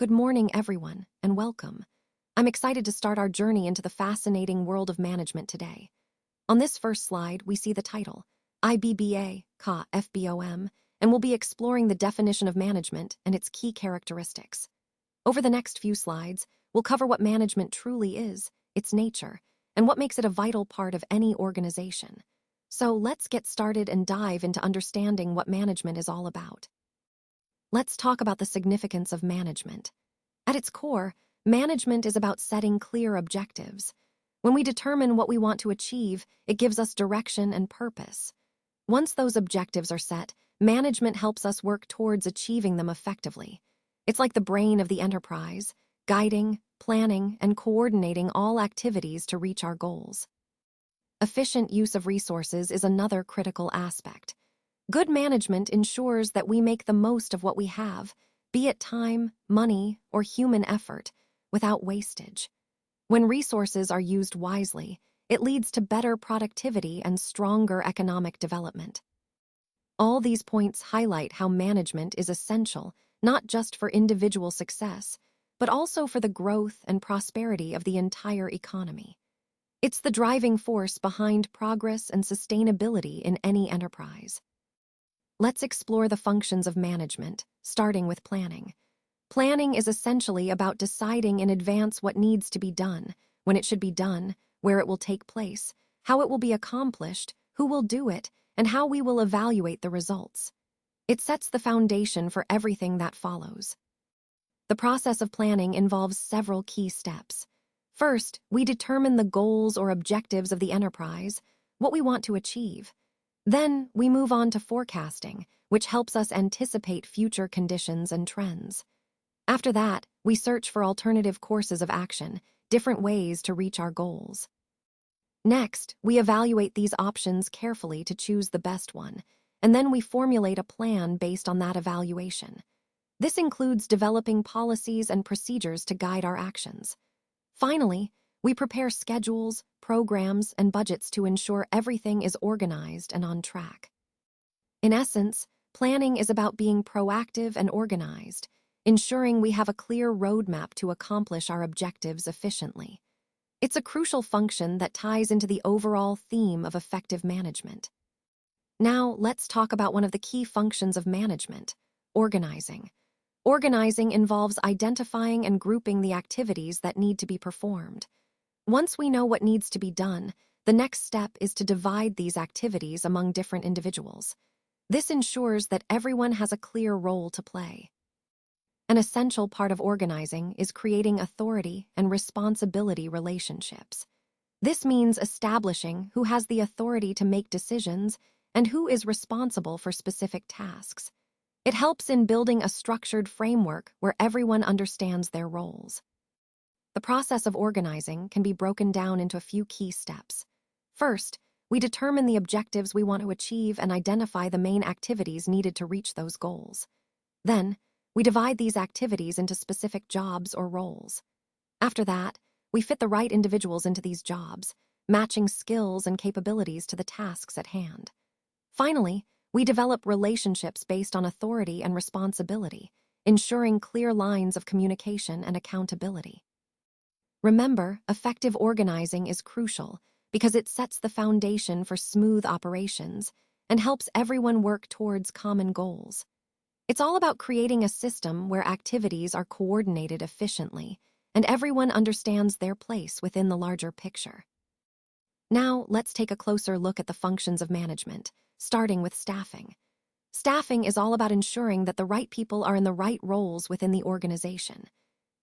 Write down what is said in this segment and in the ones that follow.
Good morning, everyone, and welcome. I'm excited to start our journey into the fascinating world of management today. On this first slide, we see the title, IBBA, CA, FBOM, and we'll be exploring the definition of management and its key characteristics. Over the next few slides, we'll cover what management truly is, its nature, and what makes it a vital part of any organization. So let's get started and dive into understanding what management is all about. Let's talk about the significance of management. At its core, management is about setting clear objectives. When we determine what we want to achieve, it gives us direction and purpose. Once those objectives are set, management helps us work towards achieving them effectively. It's like the brain of the enterprise, guiding, planning, and coordinating all activities to reach our goals. Efficient use of resources is another critical aspect. Good management ensures that we make the most of what we have, be it time, money, or human effort, without wastage. When resources are used wisely, it leads to better productivity and stronger economic development. All these points highlight how management is essential, not just for individual success, but also for the growth and prosperity of the entire economy. It's the driving force behind progress and sustainability in any enterprise. Let's explore the functions of management, starting with planning. Planning is essentially about deciding in advance what needs to be done, when it should be done, where it will take place, how it will be accomplished, who will do it, and how we will evaluate the results. It sets the foundation for everything that follows. The process of planning involves several key steps. First, we determine the goals or objectives of the enterprise, what we want to achieve. Then, we move on to forecasting, which helps us anticipate future conditions and trends. After that, we search for alternative courses of action, different ways to reach our goals. Next, we evaluate these options carefully to choose the best one, and then we formulate a plan based on that evaluation. This includes developing policies and procedures to guide our actions. Finally, we prepare schedules, programs, and budgets to ensure everything is organized and on track. In essence, planning is about being proactive and organized, ensuring we have a clear roadmap to accomplish our objectives efficiently. It's a crucial function that ties into the overall theme of effective management. Now, let's talk about one of the key functions of management, organizing. Organizing involves identifying and grouping the activities that need to be performed. Once we know what needs to be done, the next step is to divide these activities among different individuals. This ensures that everyone has a clear role to play. An essential part of organizing is creating authority and responsibility relationships. This means establishing who has the authority to make decisions and who is responsible for specific tasks. It helps in building a structured framework where everyone understands their roles. The process of organizing can be broken down into a few key steps. First, we determine the objectives we want to achieve and identify the main activities needed to reach those goals. Then, we divide these activities into specific jobs or roles. After that, we fit the right individuals into these jobs, matching skills and capabilities to the tasks at hand. Finally, we develop relationships based on authority and responsibility, ensuring clear lines of communication and accountability. Remember, effective organizing is crucial because it sets the foundation for smooth operations and helps everyone work towards common goals. It's all about creating a system where activities are coordinated efficiently and everyone understands their place within the larger picture. Now, let's take a closer look at the functions of management, starting with staffing. Staffing is all about ensuring that the right people are in the right roles within the organization.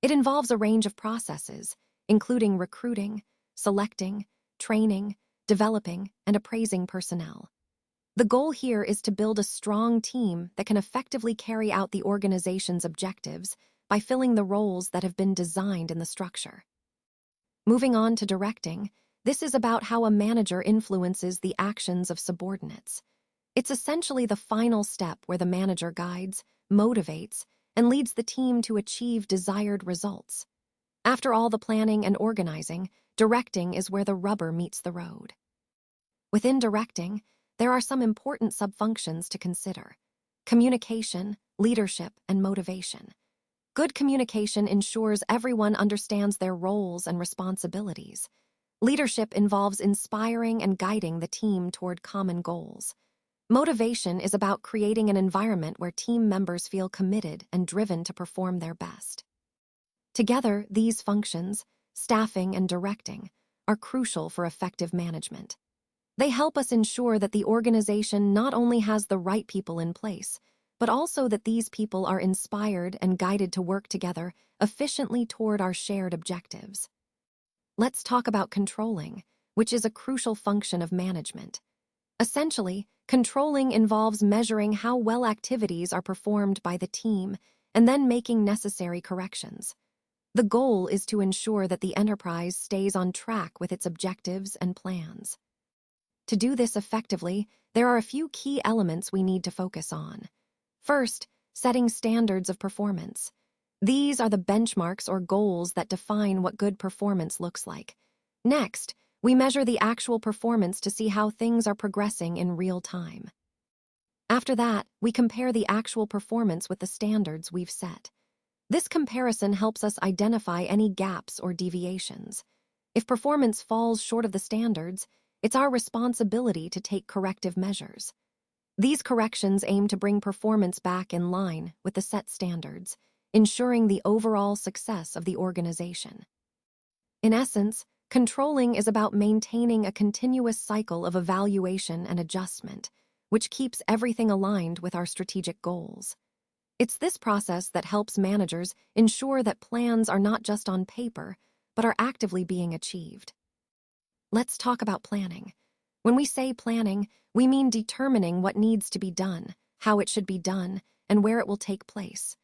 It involves a range of processes, including recruiting, selecting, training, developing, and appraising personnel. The goal here is to build a strong team that can effectively carry out the organization's objectives by filling the roles that have been designed in the structure. Moving on to directing, this is about how a manager influences the actions of subordinates. It's essentially the final step where the manager guides, motivates, and leads the team to achieve desired results. After all the planning and organizing, directing is where the rubber meets the road. Within directing, there are some important subfunctions to consider: communication, leadership, and motivation. Good communication ensures everyone understands their roles and responsibilities. Leadership involves inspiring and guiding the team toward common goals. Motivation is about creating an environment where team members feel committed and driven to perform their best. Together, these functions, staffing and directing, are crucial for effective management. They help us ensure that the organization not only has the right people in place, but also that these people are inspired and guided to work together efficiently toward our shared objectives. Let's talk about controlling, which is a crucial function of management. Essentially, controlling involves measuring how well activities are performed by the team and then making necessary corrections. The goal is to ensure that the enterprise stays on track with its objectives and plans. To do this effectively, there are a few key elements we need to focus on. First, setting standards of performance. These are the benchmarks or goals that define what good performance looks like. Next, we measure the actual performance to see how things are progressing in real time. After that, we compare the actual performance with the standards we've set. This comparison helps us identify any gaps or deviations. If performance falls short of the standards, it's our responsibility to take corrective measures. These corrections aim to bring performance back in line with the set standards, ensuring the overall success of the organization. In essence, controlling is about maintaining a continuous cycle of evaluation and adjustment, which keeps everything aligned with our strategic goals. It's this process that helps managers ensure that plans are not just on paper, but are actively being achieved. Let's talk about planning. When we say planning, we mean determining what needs to be done, how it should be done, and where it will take place.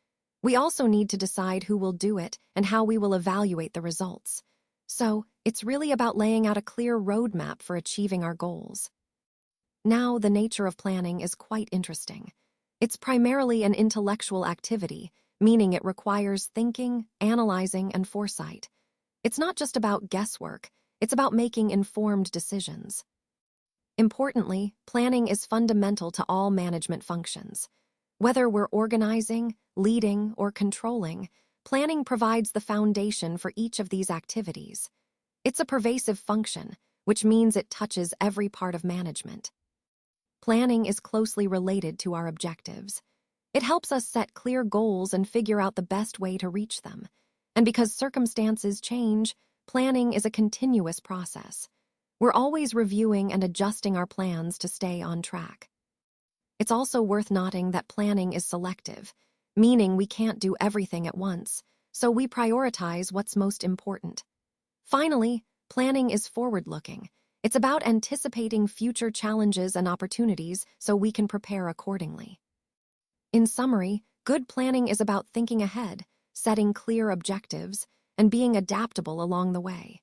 We also need to decide who will do it and how we will evaluate the results. So, it's really about laying out a clear roadmap for achieving our goals. Now, the nature of planning is quite interesting. It's primarily an intellectual activity, meaning it requires thinking, analyzing, and foresight. It's not just about guesswork, it's about making informed decisions. Importantly, planning is fundamental to all management functions. Whether we're organizing, leading, or controlling, planning provides the foundation for each of these activities. It's a pervasive function, which means it touches every part of management. Planning is closely related to our objectives. It helps us set clear goals and figure out the best way to reach them. And because circumstances change, planning is a continuous process. We're always reviewing and adjusting our plans to stay on track. It's also worth noting that planning is selective, meaning we can't do everything at once, so we prioritize what's most important. Finally, planning is forward-looking. It's about anticipating future challenges and opportunities so we can prepare accordingly. In summary, good planning is about thinking ahead, setting clear objectives, and being adaptable along the way.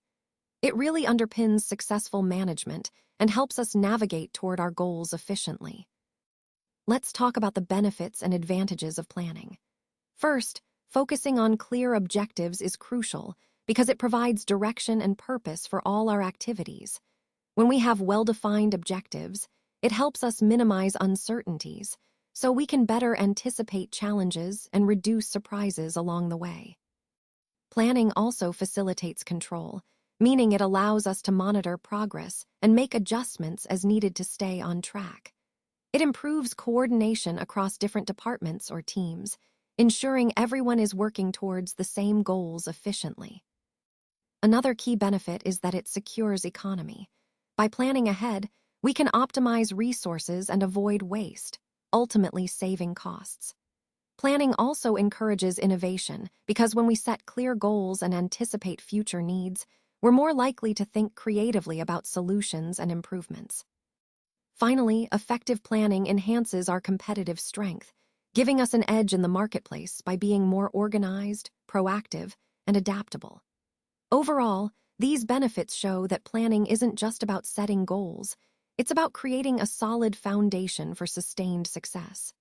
It really underpins successful management and helps us navigate toward our goals efficiently. Let's talk about the benefits and advantages of planning. First, focusing on clear objectives is crucial because it provides direction and purpose for all our activities. When we have well-defined objectives, it helps us minimize uncertainties, so we can better anticipate challenges and reduce surprises along the way. Planning also facilitates control, meaning it allows us to monitor progress and make adjustments as needed to stay on track. It improves coordination across different departments or teams, ensuring everyone is working towards the same goals efficiently. Another key benefit is that it secures economy. By planning ahead, we can optimize resources and avoid waste, ultimately saving costs. Planning also encourages innovation because when we set clear goals and anticipate future needs, we're more likely to think creatively about solutions and improvements. Finally, effective planning enhances our competitive strength, giving us an edge in the marketplace by being more organized, proactive, and adaptable. Overall, these benefits show that planning isn't just about setting goals, it's about creating a solid foundation for sustained success.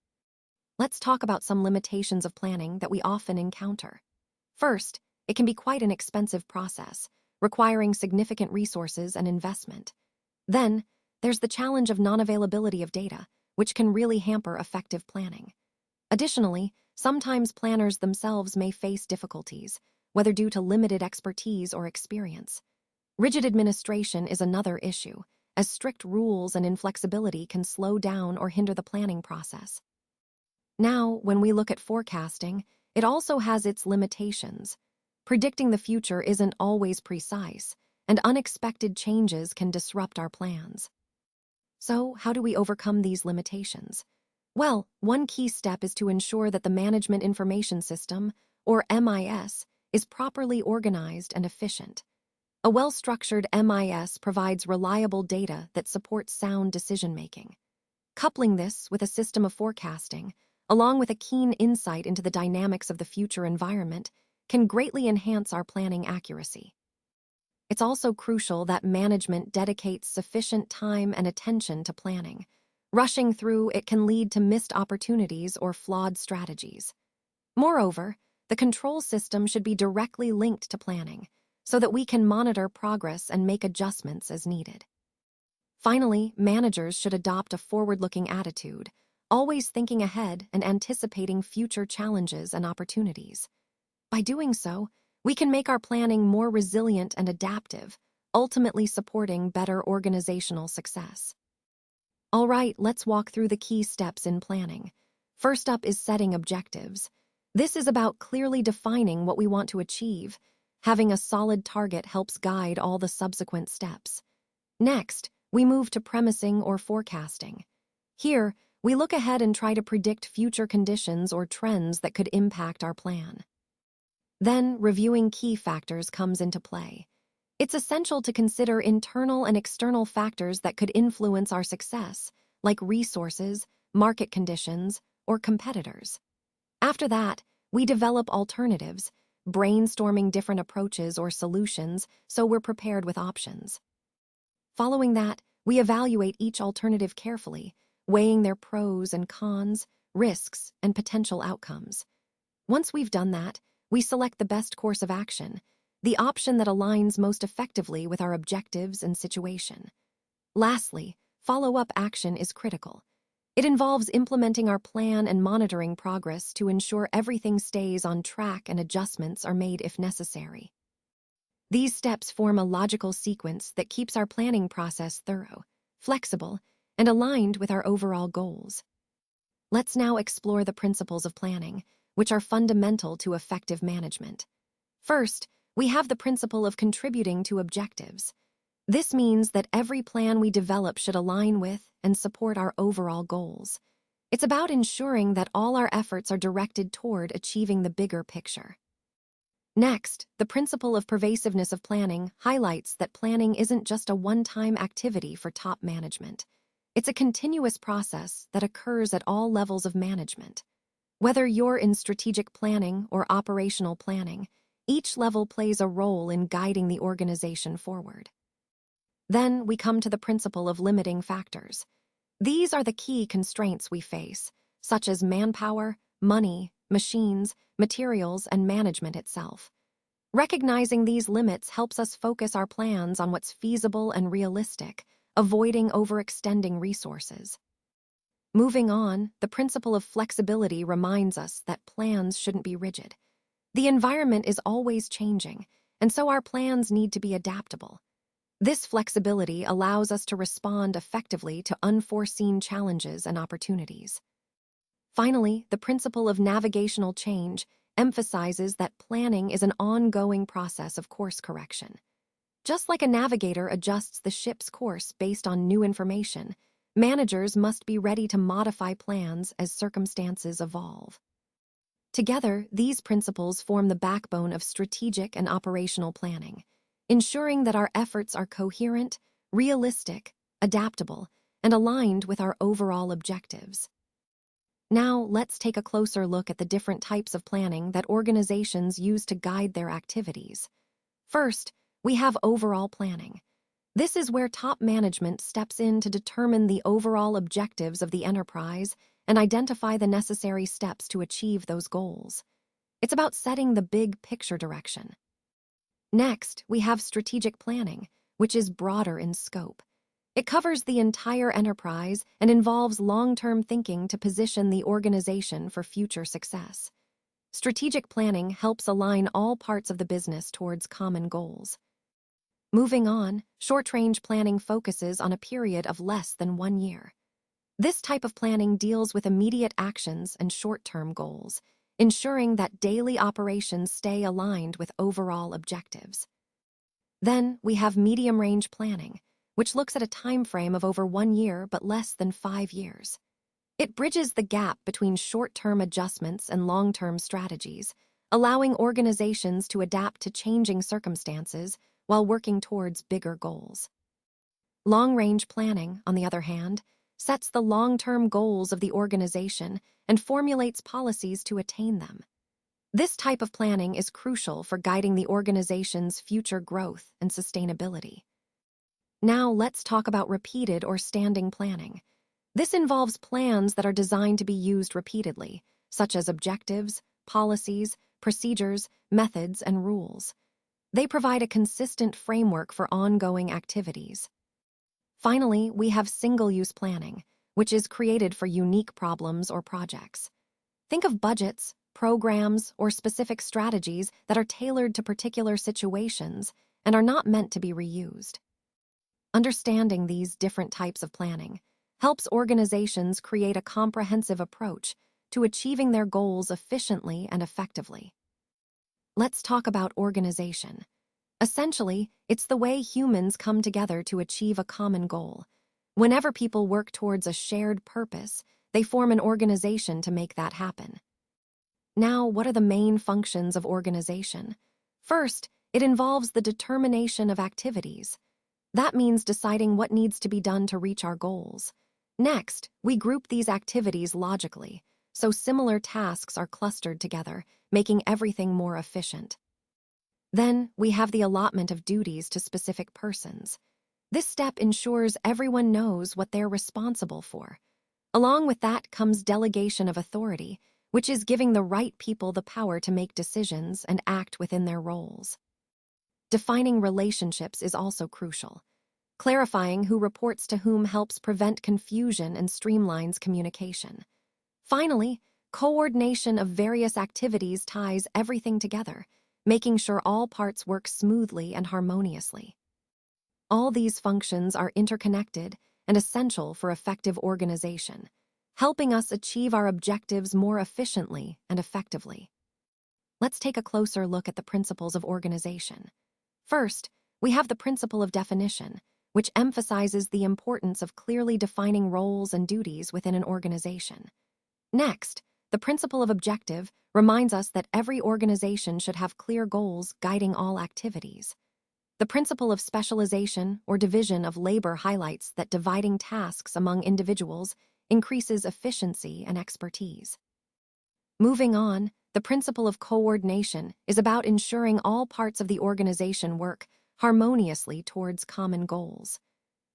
Let's talk about some limitations of planning that we often encounter. First, it can be quite an expensive process, requiring significant resources and investment. Then, there's the challenge of non-availability of data, which can really hamper effective planning. Additionally, sometimes planners themselves may face difficulties, whether due to limited expertise or experience. Rigid administration is another issue, as strict rules and inflexibility can slow down or hinder the planning process. Now, when we look at forecasting, it also has its limitations. Predicting the future isn't always precise, and unexpected changes can disrupt our plans. So, how do we overcome these limitations? Well, one key step is to ensure that the Management Information System, or MIS, is properly organized and efficient. A well-structured MIS provides reliable data that supports sound decision-making. Coupling this with a system of forecasting, along with a keen insight into the dynamics of the future environment, can greatly enhance our planning accuracy. It's also crucial that management dedicates sufficient time and attention to planning. Rushing through it can lead to missed opportunities or flawed strategies. Moreover, the control system should be directly linked to planning, so that we can monitor progress and make adjustments as needed. Finally, managers should adopt a forward-looking attitude, always thinking ahead and anticipating future challenges and opportunities. By doing so, we can make our planning more resilient and adaptive, ultimately supporting better organizational success. All right, let's walk through the key steps in planning. First up is setting objectives. This is about clearly defining what we want to achieve. Having a solid target helps guide all the subsequent steps. Next, we move to premising or forecasting. Here, we look ahead and try to predict future conditions or trends that could impact our plan. Then, reviewing key factors comes into play. It's essential to consider internal and external factors that could influence our success, like resources, market conditions, or competitors. After that, we develop alternatives, brainstorming different approaches or solutions so we're prepared with options. Following that, we evaluate each alternative carefully, weighing their pros and cons, risks, and potential outcomes. Once we've done that, we select the best course of action, the option that aligns most effectively with our objectives and situation. Lastly, follow-up action is critical. It involves implementing our plan and monitoring progress to ensure everything stays on track and adjustments are made if necessary. These steps form a logical sequence that keeps our planning process thorough, flexible, and aligned with our overall goals. Let's now explore the principles of planning, which are fundamental to effective management. First, we have the principle of contributing to objectives. This means that every plan we develop should align with and support our overall goals. It's about ensuring that all our efforts are directed toward achieving the bigger picture. Next, the principle of pervasiveness of planning highlights that planning isn't just a one-time activity for top management. It's a continuous process that occurs at all levels of management. Whether you're in strategic planning or operational planning, each level plays a role in guiding the organization forward. Then we come to the principle of limiting factors. These are the key constraints we face, such as manpower, money, machines, materials, and management itself. Recognizing these limits helps us focus our plans on what's feasible and realistic, avoiding overextending resources. Moving on, the principle of flexibility reminds us that plans shouldn't be rigid. The environment is always changing, and so our plans need to be adaptable. This flexibility allows us to respond effectively to unforeseen challenges and opportunities. Finally, the principle of navigational change emphasizes that planning is an ongoing process of course correction. Just like a navigator adjusts the ship's course based on new information, managers must be ready to modify plans as circumstances evolve. Together, these principles form the backbone of strategic and operational planning, ensuring that our efforts are coherent, realistic, adaptable, and aligned with our overall objectives. Now, let's take a closer look at the different types of planning that organizations use to guide their activities. First, we have overall planning. This is where top management steps in to determine the overall objectives of the enterprise and identify the necessary steps to achieve those goals. It's about setting the big picture direction. Next, we have strategic planning, which is broader in scope. It covers the entire enterprise and involves long-term thinking to position the organization for future success. Strategic planning helps align all parts of the business towards common goals. Moving on, short-range planning focuses on a period of less than 1 year. This type of planning deals with immediate actions and short-term goals, ensuring that daily operations stay aligned with overall objectives. Then we have medium-range planning, which looks at a time frame of over 1 year but less than 5 years. It bridges the gap between short-term adjustments and long-term strategies, allowing organizations to adapt to changing circumstances while working towards bigger goals. Long-range planning, on the other hand, sets the long-term goals of the organization and formulates policies to attain them. This type of planning is crucial for guiding the organization's future growth and sustainability. Now let's talk about repeated or standing planning. This involves plans that are designed to be used repeatedly, such as objectives, policies, procedures, methods, and rules. They provide a consistent framework for ongoing activities. Finally, we have single-use planning, which is created for unique problems or projects. Think of budgets, programs, or specific strategies that are tailored to particular situations and are not meant to be reused. Understanding these different types of planning helps organizations create a comprehensive approach to achieving their goals efficiently and effectively. Let's talk about organization. Essentially, it's the way humans come together to achieve a common goal. Whenever people work towards a shared purpose, they form an organization to make that happen. Now, what are the main functions of organization? First, it involves the determination of activities. That means deciding what needs to be done to reach our goals. Next, we group these activities logically, so similar tasks are clustered together, making everything more efficient. Then, we have the allotment of duties to specific persons. This step ensures everyone knows what they're responsible for. Along with that comes delegation of authority, which is giving the right people the power to make decisions and act within their roles. Defining relationships is also crucial. Clarifying who reports to whom helps prevent confusion and streamlines communication. Finally, coordination of various activities ties everything together, making sure all parts work smoothly and harmoniously. All these functions are interconnected and essential for effective organization, helping us achieve our objectives more efficiently and effectively. Let's take a closer look at the principles of organization. First, we have the principle of definition, which emphasizes the importance of clearly defining roles and duties within an organization. Next, the principle of objective reminds us that every organization should have clear goals guiding all activities. The principle of specialization or division of labor highlights that dividing tasks among individuals increases efficiency and expertise. Moving on, the principle of coordination is about ensuring all parts of the organization work harmoniously towards common goals.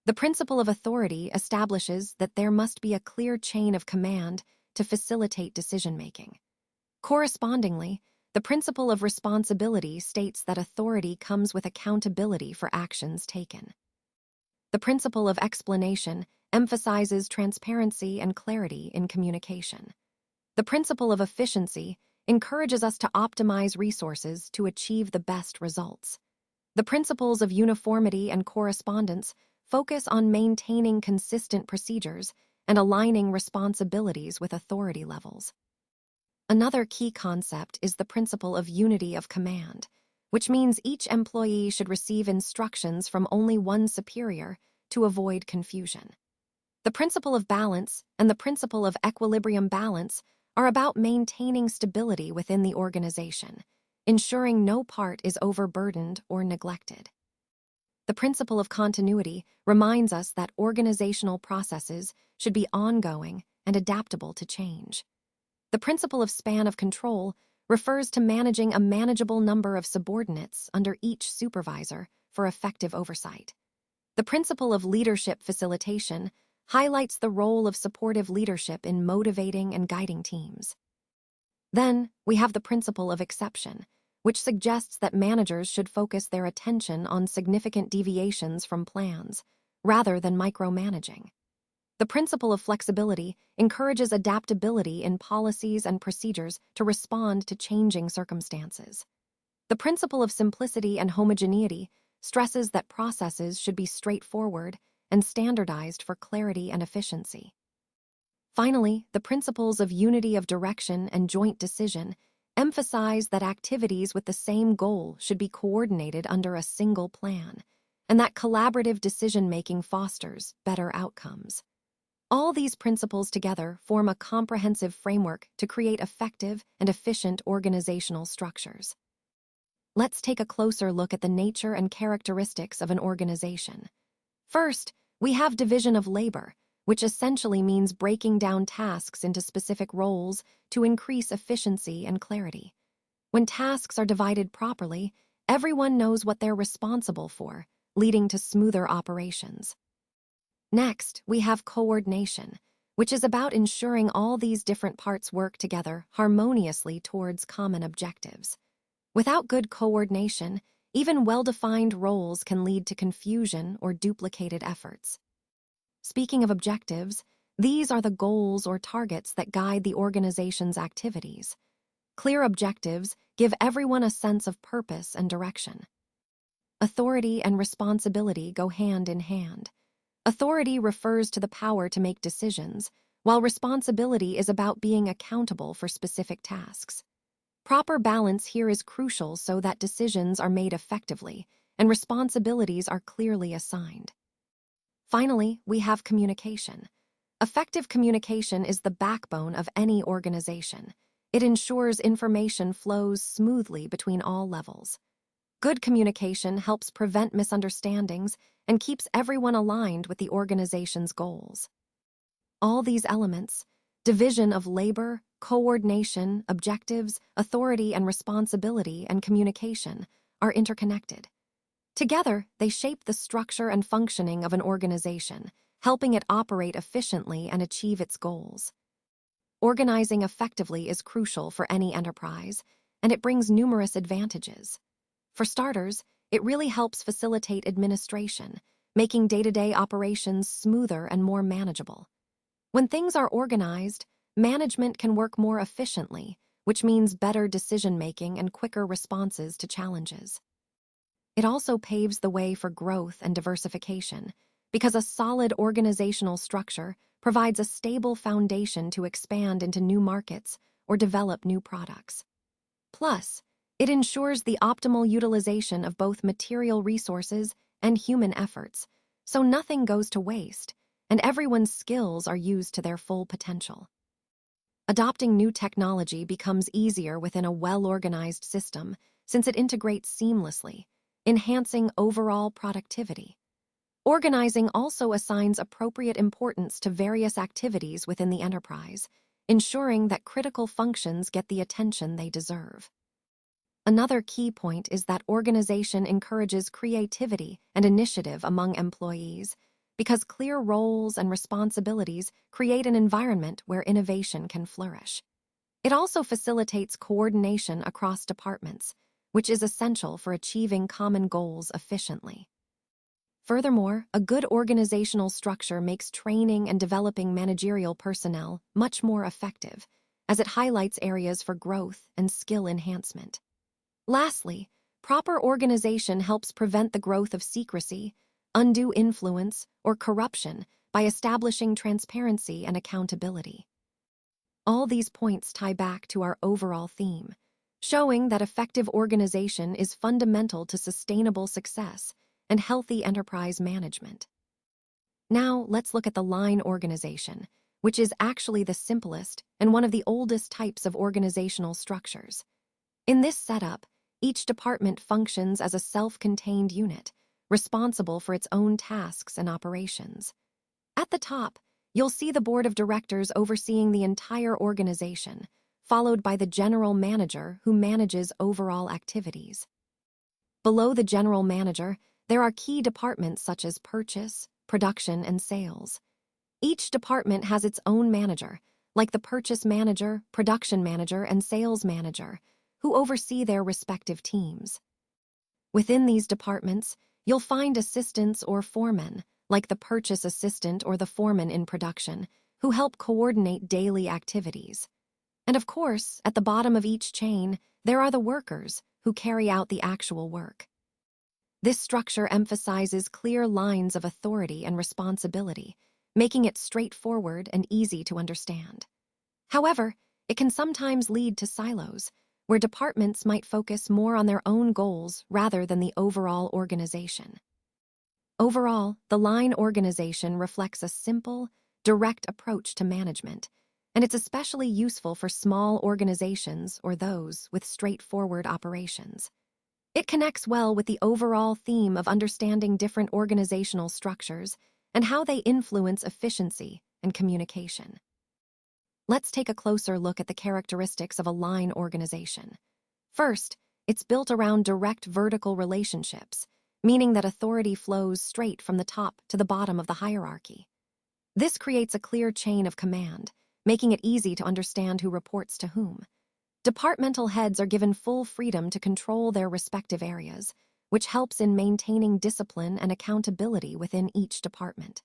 The principle of authority establishes that there must be a clear chain of command to facilitate decision-making. Correspondingly, the principle of responsibility states that authority comes with accountability for actions taken. The principle of explanation emphasizes transparency and clarity in communication. The principle of efficiency encourages us to optimize resources to achieve the best results. The principles of uniformity and correspondence focus on maintaining consistent procedures and aligning responsibilities with authority levels. Another key concept is the principle of unity of command, which means each employee should receive instructions from only one superior to avoid confusion. The principle of balance and the principle of equilibrium balance are about maintaining stability within the organization, ensuring no part is overburdened or neglected. The principle of continuity reminds us that organizational processes should be ongoing and adaptable to change. The principle of span of control refers to managing a manageable number of subordinates under each supervisor for effective oversight. The principle of leadership facilitation highlights the role of supportive leadership in motivating and guiding teams. Then, we have the principle of exception, which suggests that managers should focus their attention on significant deviations from plans, rather than micromanaging. The principle of flexibility encourages adaptability in policies and procedures to respond to changing circumstances. The principle of simplicity and homogeneity stresses that processes should be straightforward and standardized for clarity and efficiency. Finally, the principles of unity of direction and joint decision emphasize that activities with the same goal should be coordinated under a single plan, and that collaborative decision-making fosters better outcomes. All these principles together form a comprehensive framework to create effective and efficient organizational structures. Let's take a closer look at the nature and characteristics of an organization. First, we have division of labor, which essentially means breaking down tasks into specific roles to increase efficiency and clarity. When tasks are divided properly, everyone knows what they're responsible for, leading to smoother operations. Next, we have coordination, which is about ensuring all these different parts work together harmoniously towards common objectives. Without good coordination, even well-defined roles can lead to confusion or duplicated efforts. Speaking of objectives, these are the goals or targets that guide the organization's activities. Clear objectives give everyone a sense of purpose and direction. Authority and responsibility go hand in hand. Authority refers to the power to make decisions, while responsibility is about being accountable for specific tasks. Proper balance here is crucial so that decisions are made effectively and responsibilities are clearly assigned. Finally, we have communication. Effective communication is the backbone of any organization. It ensures information flows smoothly between all levels. Good communication helps prevent misunderstandings and keeps everyone aligned with the organization's goals. All these elements, division of labor, coordination, objectives, authority and responsibility, and communication, are interconnected. Together, they shape the structure and functioning of an organization, helping it operate efficiently and achieve its goals. Organizing effectively is crucial for any enterprise, and it brings numerous advantages. For starters, it really helps facilitate administration, making day-to-day operations smoother and more manageable. When things are organized, management can work more efficiently, which means better decision-making and quicker responses to challenges. It also paves the way for growth and diversification, because a solid organizational structure provides a stable foundation to expand into new markets or develop new products. Plus, it ensures the optimal utilization of both material resources and human efforts, so nothing goes to waste, and everyone's skills are used to their full potential. Adopting new technology becomes easier within a well-organized system since it integrates seamlessly, enhancing overall productivity. Organizing also assigns appropriate importance to various activities within the enterprise, ensuring that critical functions get the attention they deserve. Another key point is that organization encourages creativity and initiative among employees, because clear roles and responsibilities create an environment where innovation can flourish. It also facilitates coordination across departments, which is essential for achieving common goals efficiently. Furthermore, a good organizational structure makes training and developing managerial personnel much more effective, as it highlights areas for growth and skill enhancement. Lastly, proper organization helps prevent the growth of secrecy, undue influence, or corruption by establishing transparency and accountability. All these points tie back to our overall theme, showing that effective organization is fundamental to sustainable success and healthy enterprise management. Now, let's look at the line organization, which is actually the simplest and one of the oldest types of organizational structures. In this setup, each department functions as a self-contained unit, responsible for its own tasks and operations. At the top, you'll see the board of directors overseeing the entire organization, followed by the general manager who manages overall activities. Below the general manager, there are key departments such as purchase, production, and sales. Each department has its own manager, like the purchase manager, production manager, and sales manager, who oversee their respective teams. Within these departments, you'll find assistants or foremen, like the purchase assistant or the foreman in production, who help coordinate daily activities. And of course, at the bottom of each chain, there are the workers who carry out the actual work. This structure emphasizes clear lines of authority and responsibility, making it straightforward and easy to understand. However, it can sometimes lead to silos, where departments might focus more on their own goals rather than the overall organization. Overall, the line organization reflects a simple, direct approach to management, and it's especially useful for small organizations or those with straightforward operations. It connects well with the overall theme of understanding different organizational structures and how they influence efficiency and communication. Let's take a closer look at the characteristics of a line organization. First, it's built around direct vertical relationships, meaning that authority flows straight from the top to the bottom of the hierarchy. This creates a clear chain of command, making it easy to understand who reports to whom. Departmental heads are given full freedom to control their respective areas, which helps in maintaining discipline and accountability within each department.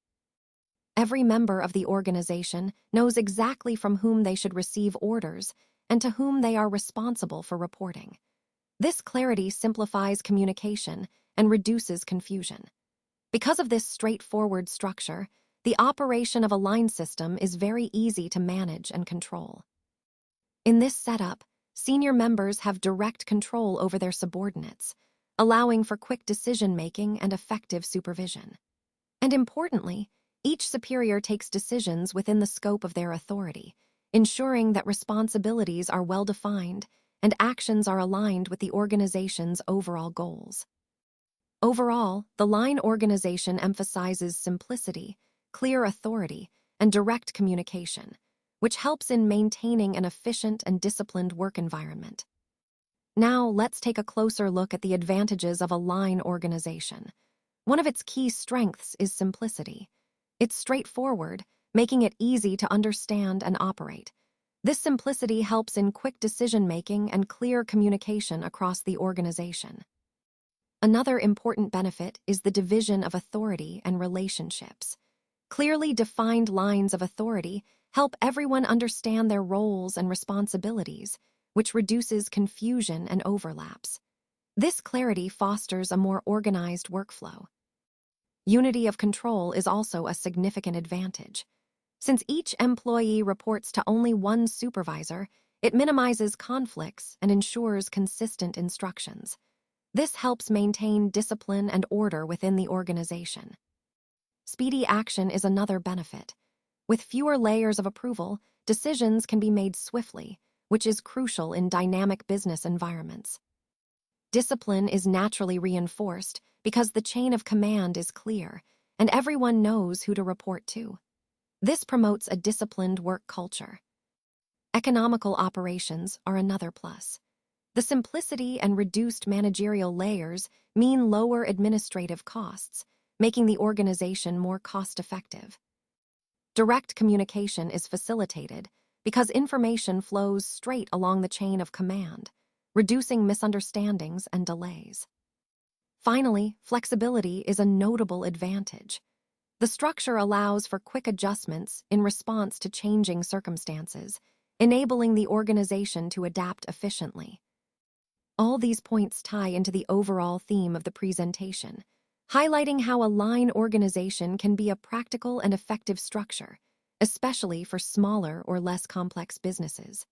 Every member of the organization knows exactly from whom they should receive orders and to whom they are responsible for reporting. This clarity simplifies communication and reduces confusion. Because of this straightforward structure, the operation of a line system is very easy to manage and control. In this setup, senior members have direct control over their subordinates, allowing for quick decision-making and effective supervision. And importantly, each superior takes decisions within the scope of their authority, ensuring that responsibilities are well-defined and actions are aligned with the organization's overall goals. Overall, the line organization emphasizes simplicity, clear authority, and direct communication, which helps in maintaining an efficient and disciplined work environment. Now, let's take a closer look at the advantages of a line organization. One of its key strengths is simplicity. It's straightforward, making it easy to understand and operate. This simplicity helps in quick decision-making and clear communication across the organization. Another important benefit is the division of authority and relationships. Clearly defined lines of authority help everyone understand their roles and responsibilities, which reduces confusion and overlaps. This clarity fosters a more organized workflow. Unity of control is also a significant advantage. Since each employee reports to only one supervisor, it minimizes conflicts and ensures consistent instructions. This helps maintain discipline and order within the organization. Speedy action is another benefit. With fewer layers of approval, decisions can be made swiftly, which is crucial in dynamic business environments. Discipline is naturally reinforced because the chain of command is clear and everyone knows who to report to. This promotes a disciplined work culture. Economical operations are another plus. The simplicity and reduced managerial layers mean lower administrative costs, making the organization more cost-effective. Direct communication is facilitated because information flows straight along the chain of command, reducing misunderstandings and delays. Finally, flexibility is a notable advantage. The structure allows for quick adjustments in response to changing circumstances, enabling the organization to adapt efficiently. All these points tie into the overall theme of the presentation, highlighting how a line organization can be a practical and effective structure, especially for smaller or less complex businesses.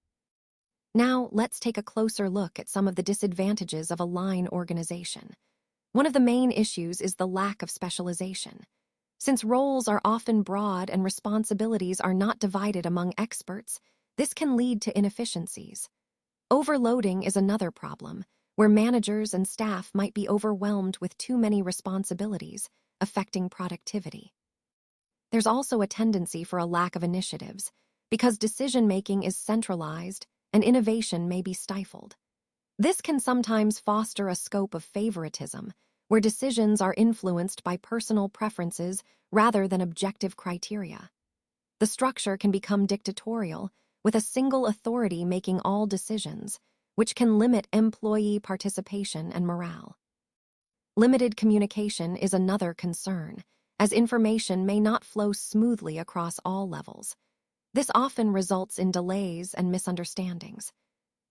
Now, let's take a closer look at some of the disadvantages of a line organization. One of the main issues is the lack of specialization. Since roles are often broad and responsibilities are not divided among experts, this can lead to inefficiencies. Overloading is another problem, where managers and staff might be overwhelmed with too many responsibilities, affecting productivity. There's also a tendency for a lack of initiatives, because decision-making is centralized and innovation may be stifled. This can sometimes foster a scope of favoritism, where decisions are influenced by personal preferences rather than objective criteria. The structure can become dictatorial, with a single authority making all decisions, which can limit employee participation and morale. Limited communication is another concern, as information may not flow smoothly across all levels. This often results in delays and misunderstandings.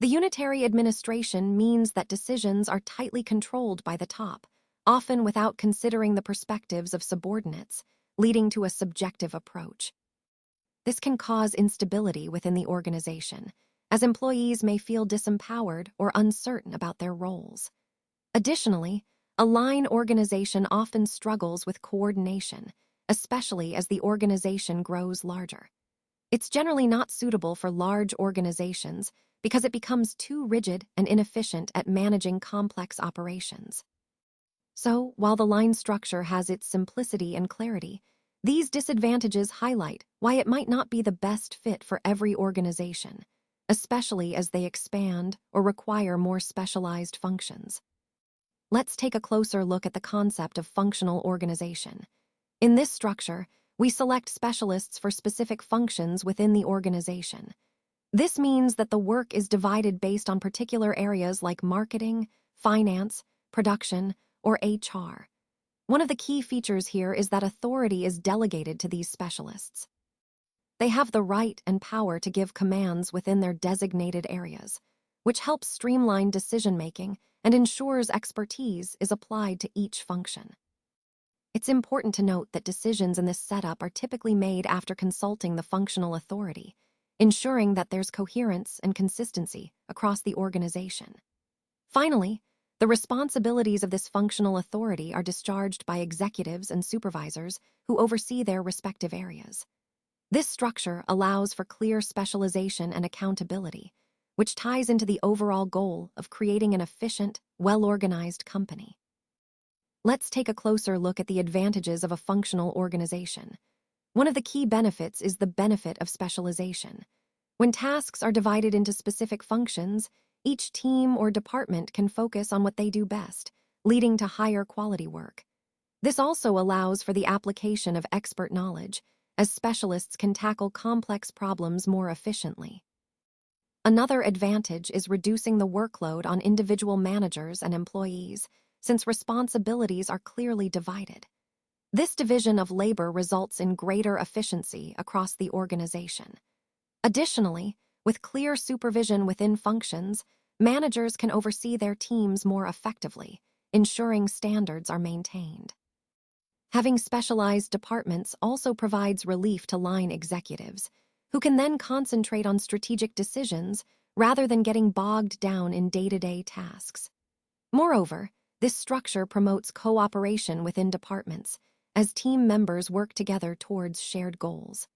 The unitary administration means that decisions are tightly controlled by the top, often without considering the perspectives of subordinates, leading to a subjective approach. This can cause instability within the organization, as employees may feel disempowered or uncertain about their roles. Additionally, a line organization often struggles with coordination, especially as the organization grows larger. It's generally not suitable for large organizations because it becomes too rigid and inefficient at managing complex operations. So, while the line structure has its simplicity and clarity, these disadvantages highlight why it might not be the best fit for every organization, especially as they expand or require more specialized functions. Let's take a closer look at the concept of functional organization. In this structure, we select specialists for specific functions within the organization. This means that the work is divided based on particular areas like marketing, finance, production, or HR. One of the key features here is that authority is delegated to these specialists. They have the right and power to give commands within their designated areas, which helps streamline decision-making and ensures expertise is applied to each function. It's important to note that decisions in this setup are typically made after consulting the functional authority, ensuring that there's coherence and consistency across the organization. Finally, the responsibilities of this functional authority are discharged by executives and supervisors who oversee their respective areas. This structure allows for clear specialization and accountability, which ties into the overall goal of creating an efficient, well-organized company. Let's take a closer look at the advantages of a functional organization. One of the key benefits is the benefit of specialization. When tasks are divided into specific functions, each team or department can focus on what they do best, leading to higher quality work. This also allows for the application of expert knowledge, as specialists can tackle complex problems more efficiently. Another advantage is reducing the workload on individual managers and employees, since responsibilities are clearly divided. This division of labor results in greater efficiency across the organization. Additionally, with clear supervision within functions, managers can oversee their teams more effectively, ensuring standards are maintained. Having specialized departments also provides relief to line executives, who can then concentrate on strategic decisions rather than getting bogged down in day-to-day tasks. Moreover, this structure promotes cooperation within departments, as team members work together towards shared goals.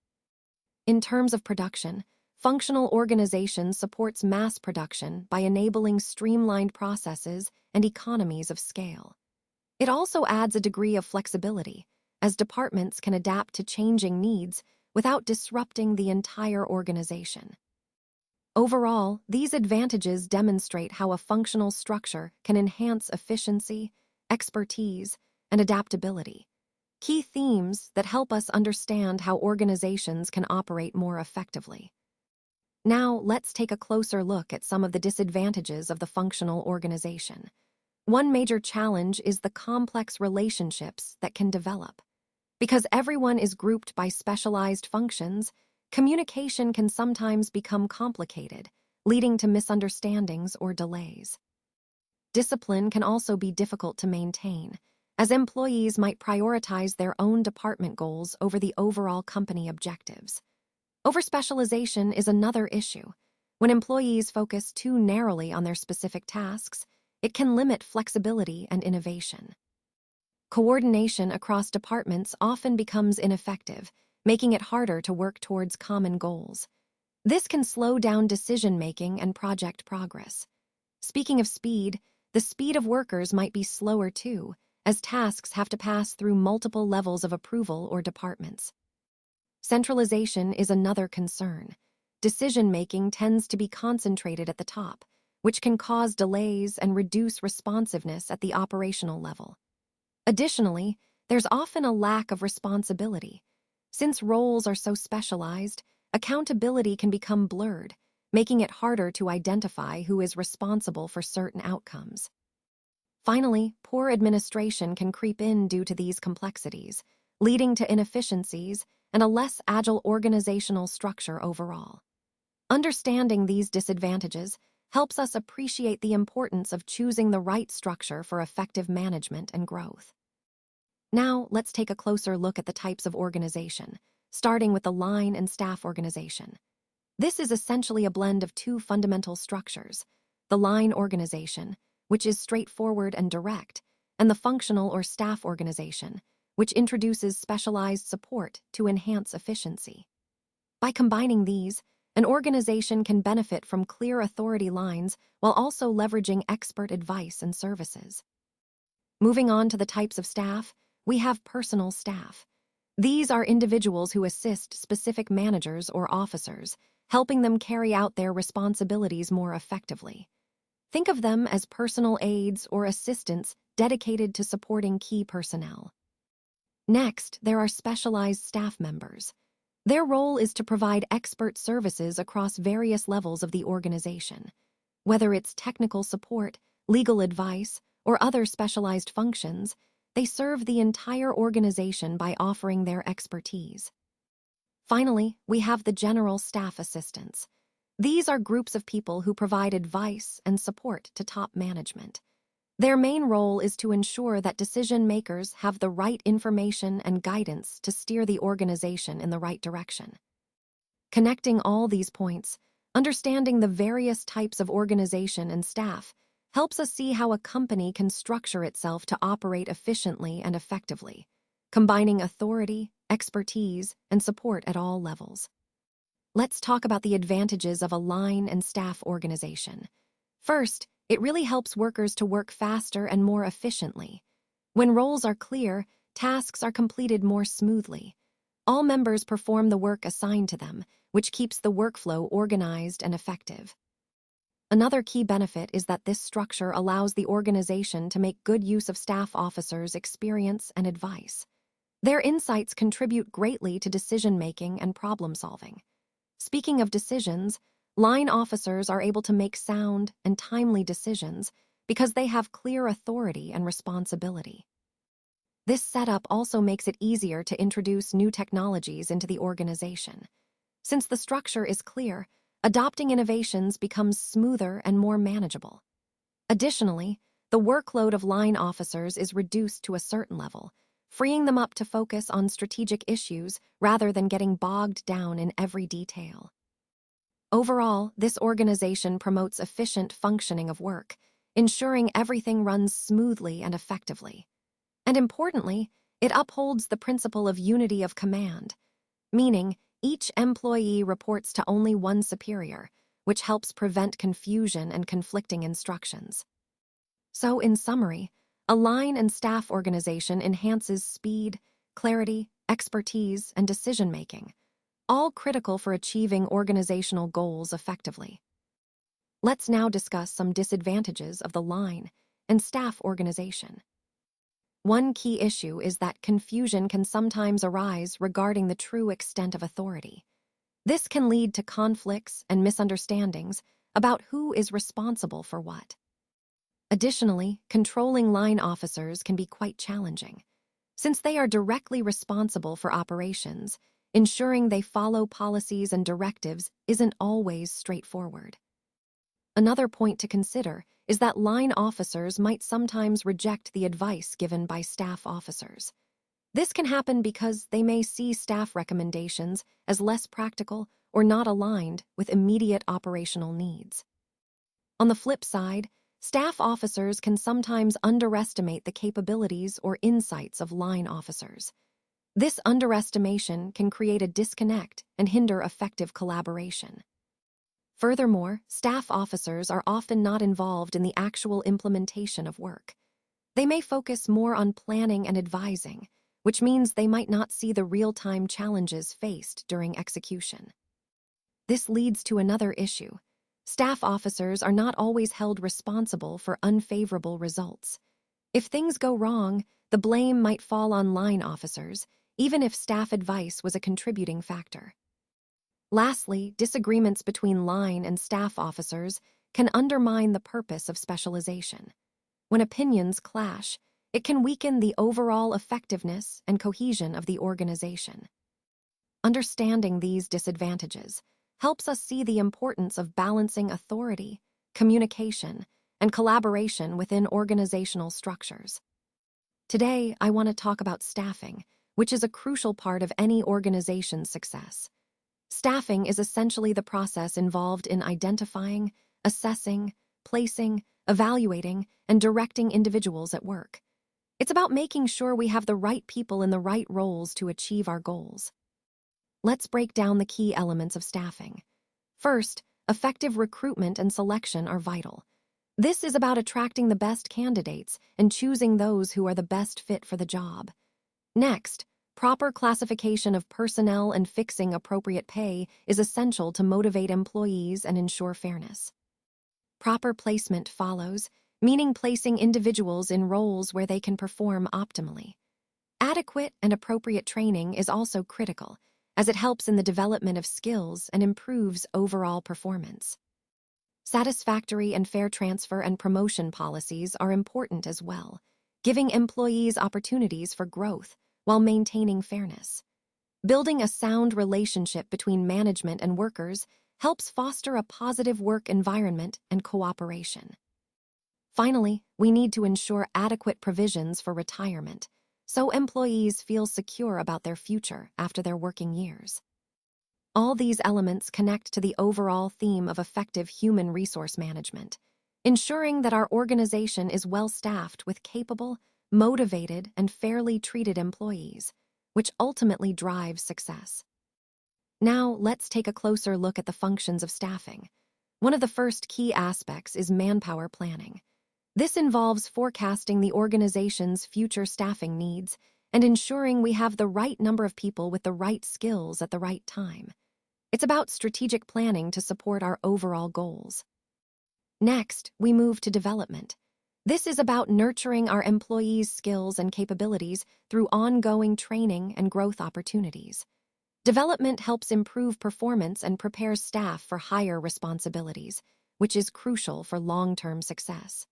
In terms of production, functional organization supports mass production by enabling streamlined processes and economies of scale. It also adds a degree of flexibility, as departments can adapt to changing needs without disrupting the entire organization. Overall, these advantages demonstrate how a functional structure can enhance efficiency, expertise, and adaptability, key themes that help us understand how organizations can operate more effectively. Now, let's take a closer look at some of the disadvantages of the functional organization. One major challenge is the complex relationships that can develop. Because everyone is grouped by specialized functions, communication can sometimes become complicated, leading to misunderstandings or delays. Discipline can also be difficult to maintain, as employees might prioritize their own department goals over the overall company objectives. Overspecialization is another issue. When employees focus too narrowly on their specific tasks, it can limit flexibility and innovation. Coordination across departments often becomes ineffective, making it harder to work towards common goals. This can slow down decision-making and project progress. Speaking of speed, the speed of workers might be slower too, as tasks have to pass through multiple levels of approval or departments. Centralization is another concern. Decision-making tends to be concentrated at the top, which can cause delays and reduce responsiveness at the operational level. Additionally, there's often a lack of responsibility. Since roles are so specialized, accountability can become blurred, making it harder to identify who is responsible for certain outcomes. Finally, poor administration can creep in due to these complexities, leading to inefficiencies and a less agile organizational structure overall. Understanding these disadvantages helps us appreciate the importance of choosing the right structure for effective management and growth. Now, let's take a closer look at the types of organization, starting with the line and staff organization. This is essentially a blend of two fundamental structures: the line organization, which is straightforward and direct, and the functional or staff organization, which introduces specialized support to enhance efficiency. By combining these, an organization can benefit from clear authority lines while also leveraging expert advice and services. Moving on to the types of staff, we have personal staff. These are individuals who assist specific managers or officers, helping them carry out their responsibilities more effectively. Think of them as personal aides or assistants dedicated to supporting key personnel. Next, there are specialized staff members. Their role is to provide expert services across various levels of the organization. Whether it's technical support, legal advice, or other specialized functions, they serve the entire organization by offering their expertise. Finally, we have the general staff assistants. These are groups of people who provide advice and support to top management. Their main role is to ensure that decision-makers have the right information and guidance to steer the organization in the right direction. Connecting all these points, understanding the various types of organization and staff, helps us see how a company can structure itself to operate efficiently and effectively, combining authority, expertise, and support at all levels. Let's talk about the advantages of a line and staff organization. First, it really helps workers to work faster and more efficiently. When roles are clear, tasks are completed more smoothly. All members perform the work assigned to them, which keeps the workflow organized and effective. Another key benefit is that this structure allows the organization to make good use of staff officers' experience and advice. Their insights contribute greatly to decision-making and problem-solving. Speaking of decisions, line officers are able to make sound and timely decisions because they have clear authority and responsibility. This setup also makes it easier to introduce new technologies into the organization. Since the structure is clear, adopting innovations becomes smoother and more manageable. Additionally, the workload of line officers is reduced to a certain level, freeing them up to focus on strategic issues rather than getting bogged down in every detail. Overall, this organization promotes efficient functioning of work, ensuring everything runs smoothly and effectively. And importantly, it upholds the principle of unity of command, meaning each employee reports to only one superior, which helps prevent confusion and conflicting instructions. So, in summary, a line and staff organization enhances speed, clarity, expertise, and decision-making, all critical for achieving organizational goals effectively. Let's now discuss some disadvantages of the line and staff organization. One key issue is that confusion can sometimes arise regarding the true extent of authority. This can lead to conflicts and misunderstandings about who is responsible for what. Additionally, controlling line officers can be quite challenging. Since they are directly responsible for operations, ensuring they follow policies and directives isn't always straightforward. Another point to consider is that line officers might sometimes reject the advice given by staff officers. This can happen because they may see staff recommendations as less practical or not aligned with immediate operational needs. On the flip side, staff officers can sometimes underestimate the capabilities or insights of line officers. This underestimation can create a disconnect and hinder effective collaboration. Furthermore, staff officers are often not involved in the actual implementation of work. They may focus more on planning and advising, which means they might not see the real-time challenges faced during execution. This leads to another issue. Staff officers are not always held responsible for unfavorable results. If things go wrong, the blame might fall on line officers, even if staff advice was a contributing factor. Lastly, disagreements between line and staff officers can undermine the purpose of specialization. When opinions clash, it can weaken the overall effectiveness and cohesion of the organization. Understanding these disadvantages helps us see the importance of balancing authority, communication, and collaboration within organizational structures. Today, I want to talk about staffing, which is a crucial part of any organization's success. Staffing is essentially the process involved in identifying, assessing, placing, evaluating, and directing individuals at work. It's about making sure we have the right people in the right roles to achieve our goals. Let's break down the key elements of staffing. First, effective recruitment and selection are vital. This is about attracting the best candidates and choosing those who are the best fit for the job. Next, proper classification of personnel and fixing appropriate pay is essential to motivate employees and ensure fairness. Proper placement follows, meaning placing individuals in roles where they can perform optimally. Adequate and appropriate training is also critical, as it helps in the development of skills and improves overall performance. Satisfactory and fair transfer and promotion policies are important as well, giving employees opportunities for growth while maintaining fairness. Building a sound relationship between management and workers helps foster a positive work environment and cooperation. Finally, we need to ensure adequate provisions for retirement, so employees feel secure about their future after their working years. All these elements connect to the overall theme of effective human resource management, ensuring that our organization is well-staffed with capable, motivated, and fairly treated employees, which ultimately drives success. Now, let's take a closer look at the functions of staffing. One of the first key aspects is manpower planning. This involves forecasting the organization's future staffing needs and ensuring we have the right number of people with the right skills at the right time. It's about strategic planning to support our overall goals. Next, we move to development. This is about nurturing our employees' skills and capabilities through ongoing training and growth opportunities. Development helps improve performance and prepares staff for higher responsibilities, which is crucial for long-term success.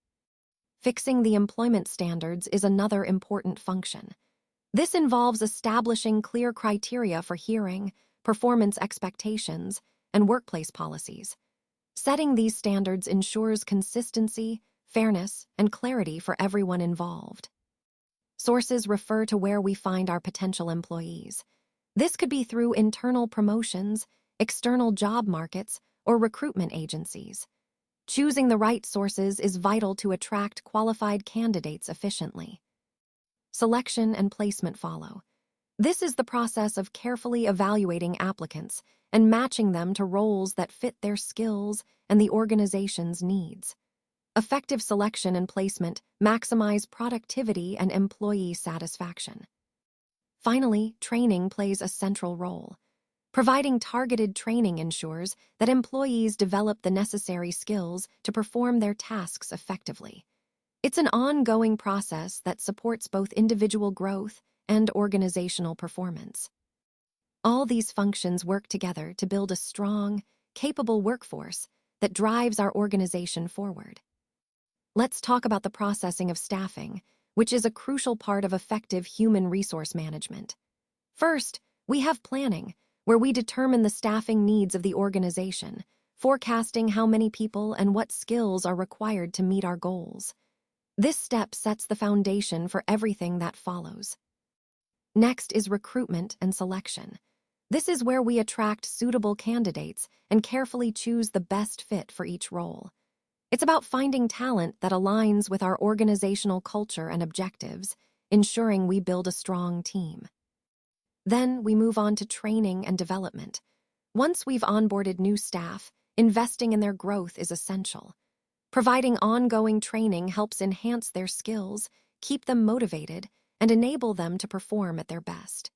Fixing the employment standards is another important function. This involves establishing clear criteria for hiring, performance expectations, and workplace policies. Setting these standards ensures consistency, fairness, and clarity for everyone involved. Sources refer to where we find our potential employees. This could be through internal promotions, external job markets, or recruitment agencies. Choosing the right sources is vital to attract qualified candidates efficiently. Selection and placement follow. This is the process of carefully evaluating applicants and matching them to roles that fit their skills and the organization's needs. Effective selection and placement maximize productivity and employee satisfaction. Finally, training plays a central role. Providing targeted training ensures that employees develop the necessary skills to perform their tasks effectively. It's an ongoing process that supports both individual growth and organizational performance. All these functions work together to build a strong, capable workforce that drives our organization forward. Let's talk about the processing of staffing, which is a crucial part of effective human resource management. First, we have planning, where we determine the staffing needs of the organization, forecasting how many people and what skills are required to meet our goals. This step sets the foundation for everything that follows. Next is recruitment and selection. This is where we attract suitable candidates and carefully choose the best fit for each role. It's about finding talent that aligns with our organizational culture and objectives, ensuring we build a strong team. Then we move on to training and development. Once we've onboarded new staff, investing in their growth is essential. Providing ongoing training helps enhance their skills, keep them motivated, and enable them to perform at their best.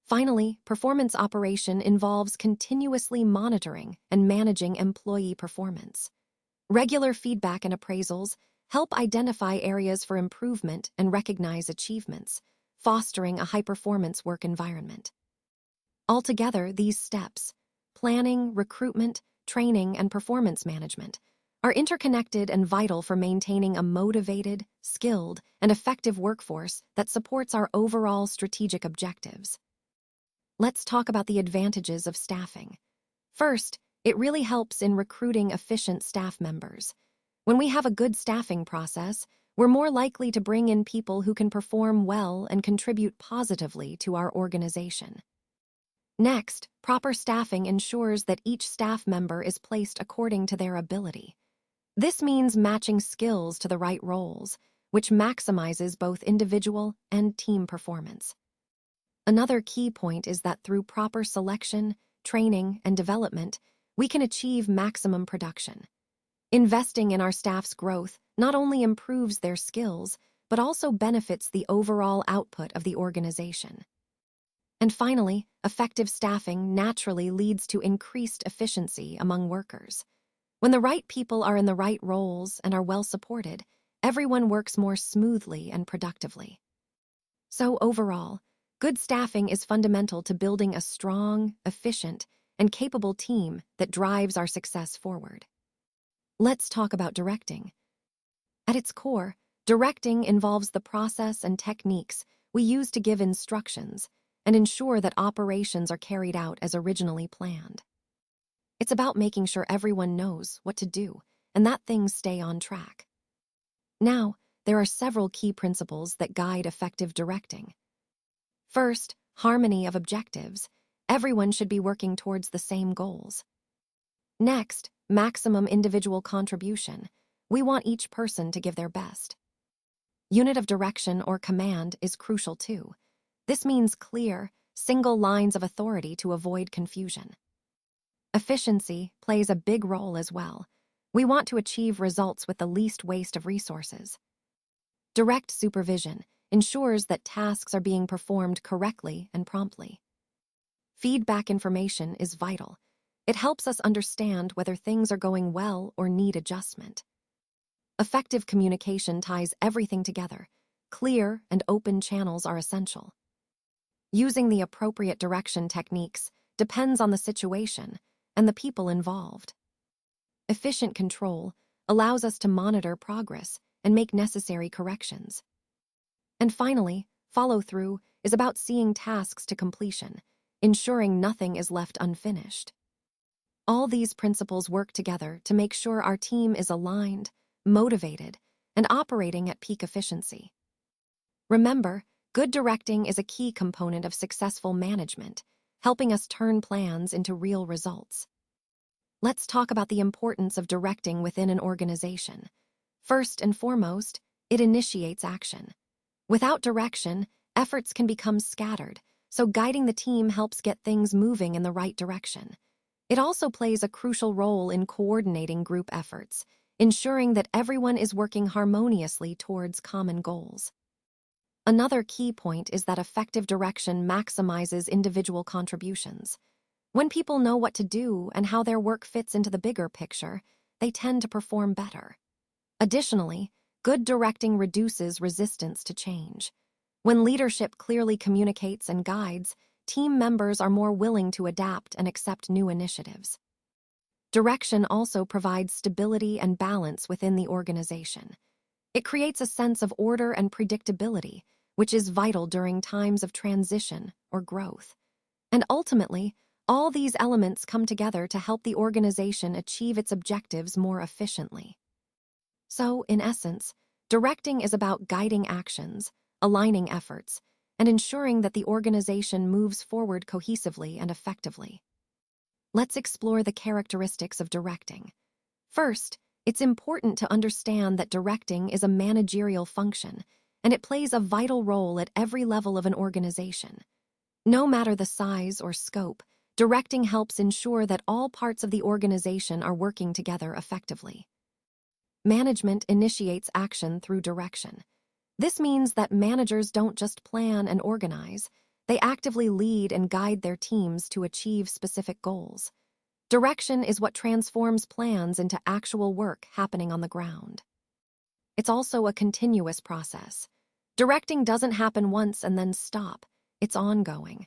Finally, performance operation involves continuously monitoring and managing employee performance. Regular feedback and appraisals help identify areas for improvement and recognize achievements, fostering a high-performance work environment. Altogether, these steps, planning, recruitment, training, and performance management, are interconnected and vital for maintaining a motivated, skilled, and effective workforce that supports our overall strategic objectives. Let's talk about the advantages of staffing. First, it really helps in recruiting efficient staff members. When we have a good staffing process, we're more likely to bring in people who can perform well and contribute positively to our organization. Next, proper staffing ensures that each staff member is placed according to their ability. This means matching skills to the right roles, which maximizes both individual and team performance. Another key point is that through proper selection, training, and development, we can achieve maximum production. Investing in our staff's growth not only improves their skills, but also benefits the overall output of the organization. And finally, effective staffing naturally leads to increased efficiency among workers. When the right people are in the right roles and are well supported, everyone works more smoothly and productively. So overall, good staffing is fundamental to building a strong, efficient, and capable team that drives our success forward. Let's talk about directing. At its core, directing involves the process and techniques we use to give instructions and ensure that operations are carried out as originally planned. It's about making sure everyone knows what to do and that things stay on track. Now, there are several key principles that guide effective directing. First, harmony of objectives. Everyone should be working towards the same goals. Next, maximum individual contribution. We want each person to give their best. Unit of direction or command is crucial too. This means clear, single lines of authority to avoid confusion. Efficiency plays a big role as well. We want to achieve results with the least waste of resources. Direct supervision ensures that tasks are being performed correctly and promptly. Feedback information is vital. It helps us understand whether things are going well or need adjustment. Effective communication ties everything together. Clear and open channels are essential. Using the appropriate direction techniques depends on the situation and the people involved. Efficient control allows us to monitor progress and make necessary corrections. And finally, follow-through is about seeing tasks to completion, ensuring nothing is left unfinished. All these principles work together to make sure our team is aligned, motivated, and operating at peak efficiency. Remember, good directing is a key component of successful management, helping us turn plans into real results. Let's talk about the importance of directing within an organization. First and foremost, it initiates action. Without direction, efforts can become scattered, so guiding the team helps get things moving in the right direction. It also plays a crucial role in coordinating group efforts, ensuring that everyone is working harmoniously towards common goals. Another key point is that effective direction maximizes individual contributions. When people know what to do and how their work fits into the bigger picture, they tend to perform better. Additionally, good directing reduces resistance to change. When leadership clearly communicates and guides, team members are more willing to adapt and accept new initiatives. Direction also provides stability and balance within the organization. It creates a sense of order and predictability, which is vital during times of transition or growth. And ultimately, all these elements come together to help the organization achieve its objectives more efficiently. So, in essence, directing is about guiding actions, aligning efforts, and ensuring that the organization moves forward cohesively and effectively. Let's explore the characteristics of directing. First, it's important to understand that directing is a managerial function, and it plays a vital role at every level of an organization. No matter the size or scope, directing helps ensure that all parts of the organization are working together effectively. Management initiates action through direction. This means that managers don't just plan and organize, they actively lead and guide their teams to achieve specific goals. Direction is what transforms plans into actual work happening on the ground. It's also a continuous process. Directing doesn't happen once and then stop. It's ongoing.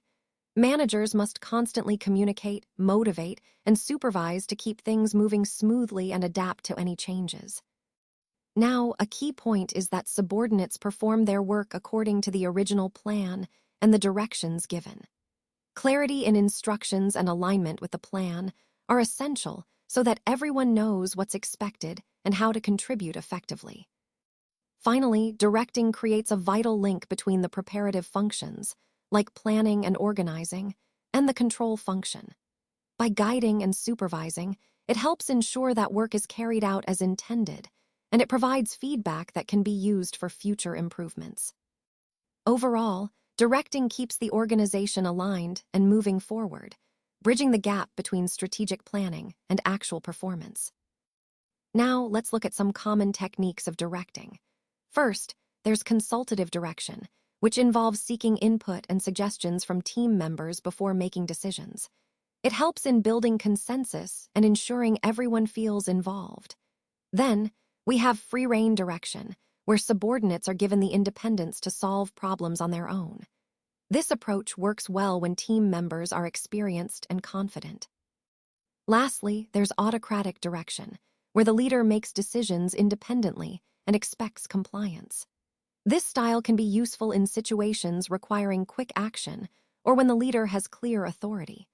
Managers must constantly communicate, motivate, and supervise to keep things moving smoothly and adapt to any changes. Now, a key point is that subordinates perform their work according to the original plan and the directions given. Clarity in instructions and alignment with the plan are essential so that everyone knows what's expected and how to contribute effectively. Finally, directing creates a vital link between the preparative functions, like planning and organizing, and the control function. By guiding and supervising, it helps ensure that work is carried out as intended, and it provides feedback that can be used for future improvements. Overall, directing keeps the organization aligned and moving forward, bridging the gap between strategic planning and actual performance. Now, let's look at some common techniques of directing. First, there's consultative direction, which involves seeking input and suggestions from team members before making decisions. It helps in building consensus and ensuring everyone feels involved. Then, we have free-rein direction, where subordinates are given the independence to solve problems on their own. This approach works well when team members are experienced and confident. Lastly, there's autocratic direction, where the leader makes decisions independently and expects compliance. This style can be useful in situations requiring quick action or when the leader has clear authority.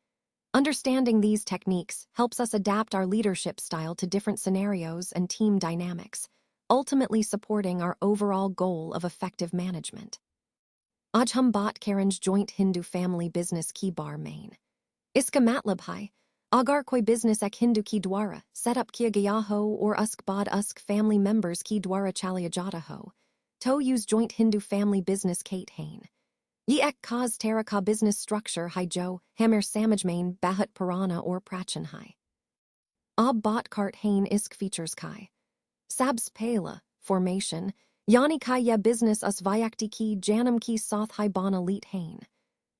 Understanding these techniques helps us adapt our leadership style to different scenarios and team dynamics, ultimately supporting our overall goal of effective management. Aaj hum baat karenj joint Hindu family business ki bar main. Iska matlab hai, agar koi business ek Hindu ki dwara set up kiya gaya ho or usk baad usk family members ki dwara chalaya jata ho, to use joint Hindu family business Kate Hain. Ye ek cause terra ka business structure hai jo, hammer samajmain bahat purana or prachan hai. Ab bot cart hain isk features kai. Sabs pela, formation, yani kai ya business us vyakti ki janam ki soth hai bana leet hain.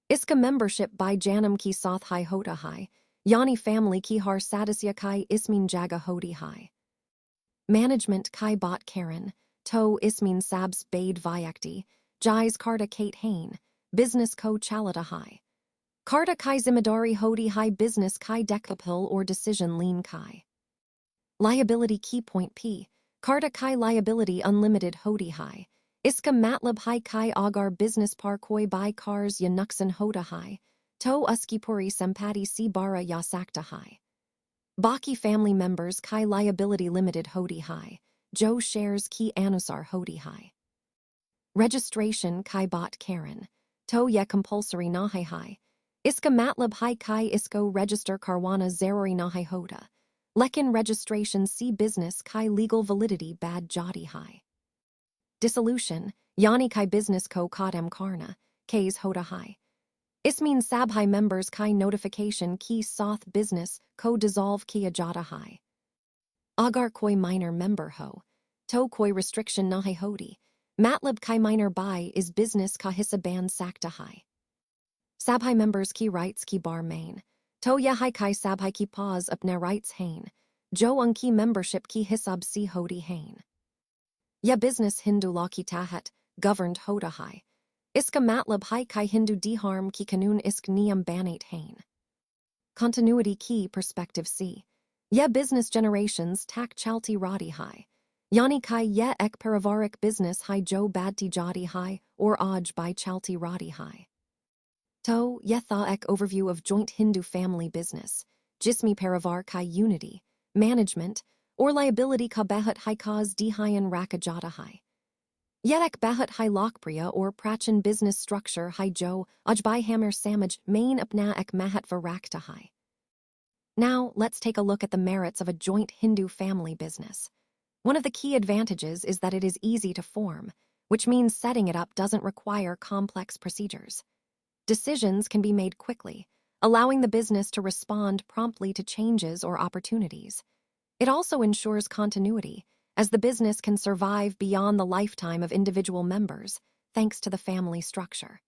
Iska membership by janam ki soth hai hota hai, yani family ki har sadasya kai ismin jaga hoti hai. Management kai bot karen, to ismin sabs bade vyakti, jais karta Kate hain, business ko chalata hai. Karta kai zimadari hoti hai business kai dekapil or decision lean kai. Liability key point P, Karta kai liability unlimited hoti hai. Iska matlab hai kai agar business par koi by cars ya nuksan hota hai, to uski puri sempati si bara ya sakta hai. Baki family members kai liability limited hoti hai, jo shares ki anusar hoti hai. Registration kai bot karen, to ya compulsory nahi hai. Iska matlab hai kai isko register karwana zaruri nahi hota. Lekin registration si business kai legal validity bad jati hai. Dissolution, yani kai business ko kadam karna, kays hota hai. Ismin sabhai members kai notification ki soth business ko dissolve ki ajata hai. Agar koi minor member ho, to koi restriction nahi hoti, matlab kai minor by is business ka hissa ban sakta hai. Sabhai members ki rights ki bar main, to ya hai kai sabhai ki pause apne rights hain, jo un ki membership ki hisab si hoti hain. Ya business Hindu law ki tahat, governed hota hai. Iska matlab hai kai Hindu diharm ki kanun isk niyam banate hain. Continuity key perspective C. Ya business generations tak chalti rati hai. Yani kai ye ek paravarik business hai jo badti jati hai or aj by chalti rati hai. To ye tha ek overview of joint Hindu family business, jismi parivar kai unity, management, or liability ka bahat hai cause dihayan rakajata hai. Yedek bahat hai lokpriya or prachan business structure hai jo ajbai hammer samaj main apna ek mahat varakta hai. Now, let's take a look at the merits of a joint Hindu family business. One of the key advantages is that it is easy to form, which means setting it up doesn't require complex procedures. Decisions can be made quickly, allowing the business to respond promptly to changes or opportunities. It also ensures continuity, as the business can survive beyond the lifetime of individual members, thanks to the family structure.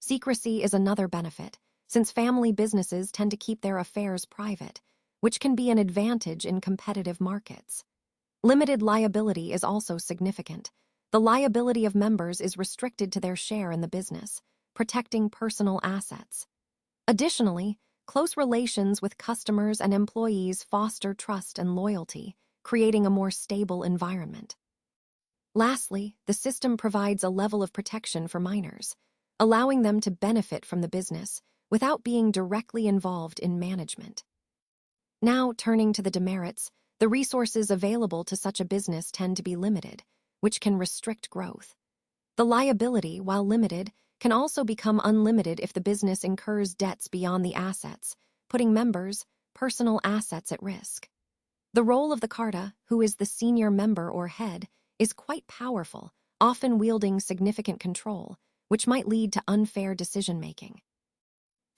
Secrecy is another benefit, since family businesses tend to keep their affairs private, which can be an advantage in competitive markets. Limited liability is also significant. The liability of members is restricted to their share in the business, protecting personal assets. Additionally, close relations with customers and employees foster trust and loyalty, creating a more stable environment. Lastly, the system provides a level of protection for minors, allowing them to benefit from the business without being directly involved in management. Now, turning to the demerits, the resources available to such a business tend to be limited, which can restrict growth. The liability, while limited, can also become unlimited if the business incurs debts beyond the assets, putting members' personal assets at risk. The role of the Carta, who is the senior member or head, is quite powerful, often wielding significant control, which might lead to unfair decision-making.